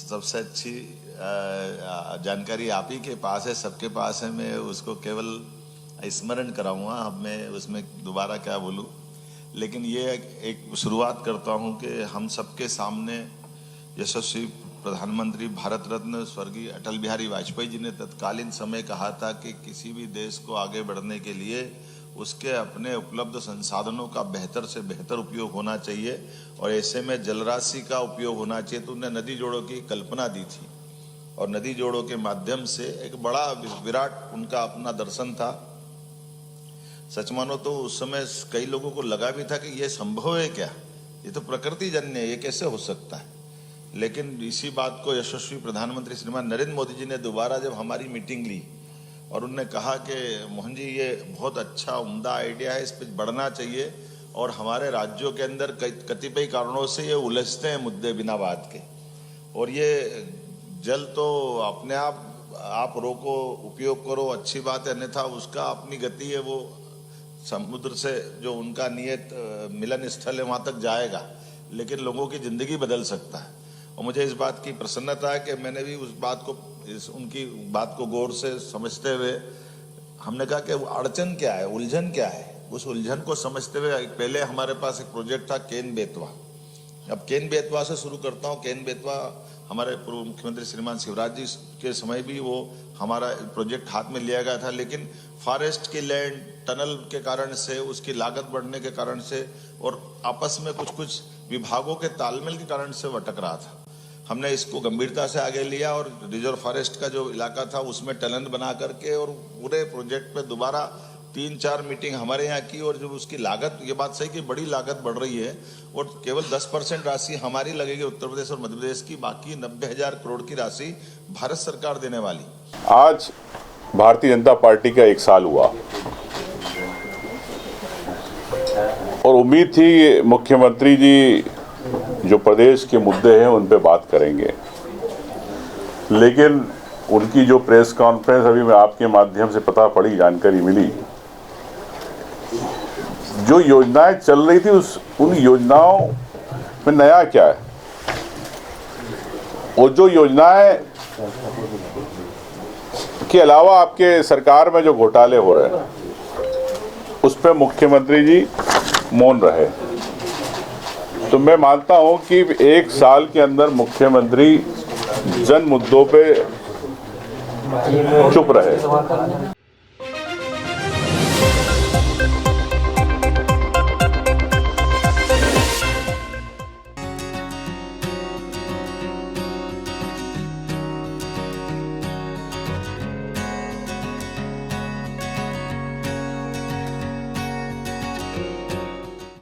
सबसे अच्छी जानकारी आप ही के पास है, सबके पास है। मैं उसको केवल स्मरण कराऊंगा, अब मैं उसमें दोबारा क्या बोलूं। लेकिन ये एक शुरुआत करता हूं कि हम सबके सामने यशस्वी प्रधानमंत्री भारत रत्न स्वर्गीय अटल बिहारी वाजपेयी जी ने तत्कालीन समय कहा था कि किसी भी देश को आगे बढ़ने के लिए उसके अपने उपलब्ध संसाधनों का बेहतर से बेहतर उपयोग होना चाहिए और ऐसे में जलराशि का उपयोग होना चाहिए। तो उन्होंने नदी जोड़ों की कल्पना दी थी और नदी जोड़ों के माध्यम से एक बड़ा विराट उनका अपना दर्शन था। सच मानो तो उस समय कई लोगों को लगा भी था कि ये संभव है क्या, ये तो प्रकृति जन्य है, ये कैसे हो सकता है। लेकिन इसी बात को यशस्वी प्रधानमंत्री श्रीमान नरेंद्र मोदी जी ने दोबारा जब हमारी मीटिंग ली और उन्होंने कहा कि मोहन जी ये बहुत अच्छा उम्दा आइडिया है, इस पर बढ़ना चाहिए और हमारे राज्यों के अंदर कतिपय कारणों से ये उलझते हैं मुद्दे बिना बात के, और ये जल तो अपने आप रोको, उपयोग करो, अच्छी बात है, अन्यथा उसका अपनी गति है, वो समुद्र से जो उनका नियत मिलन स्थल है वहाँ तक जाएगा, लेकिन लोगों की ज़िंदगी बदल सकता है। और मुझे इस बात की प्रसन्नता है कि मैंने भी उस बात को उनकी बात को गौर से समझते हुए हमने कहा कि अड़चन क्या है, उलझन क्या है, उस उलझन को समझते हुए पहले हमारे पास एक प्रोजेक्ट था केन बेतवा। अब केन बेतवा से शुरू करता हूँ। केन बेतवा हमारे पूर्व मुख्यमंत्री श्रीमान शिवराज जी के समय भी वो हमारा प्रोजेक्ट हाथ में लिया गया था, लेकिन फॉरेस्ट की लैंड टनल के कारण से, उसकी लागत बढ़ने के कारण से और आपस में कुछ विभागों के तालमेल के कारण से भटक रहा था। हमने इसको गंभीरता से आगे लिया और रिजर्व फॉरेस्ट का जो इलाका था उसमें टनल बना करके और पूरे प्रोजेक्ट पे दोबारा 3-4 मीटिंग हमारे यहाँ की, और जब उसकी लागत, ये बात सही कि बड़ी लागत बढ़ रही है और केवल 10% राशि हमारी लगेगी उत्तर प्रदेश और मध्य प्रदेश की, बाकी 90,000 करोड़ की राशि भारत सरकार देने वाली। आज भारतीय जनता पार्टी का 1 साल हुआ और उम्मीद थी मुख्यमंत्री जी जो प्रदेश के मुद्दे हैं उन पे बात करेंगे, लेकिन उनकी जो प्रेस कॉन्फ्रेंस अभी मैं आपके माध्यम से पता पड़ी, जानकारी मिली, जो योजनाएं चल रही थी उन योजनाओं में नया क्या है, और जो योजनाएं के अलावा आपके सरकार में जो घोटाले हो रहे हैं उस पर मुख्यमंत्री जी मौन रहे। तो मैं मानता हूं कि 1 साल के अंदर मुख्यमंत्री जन मुद्दों पे चुप रहे।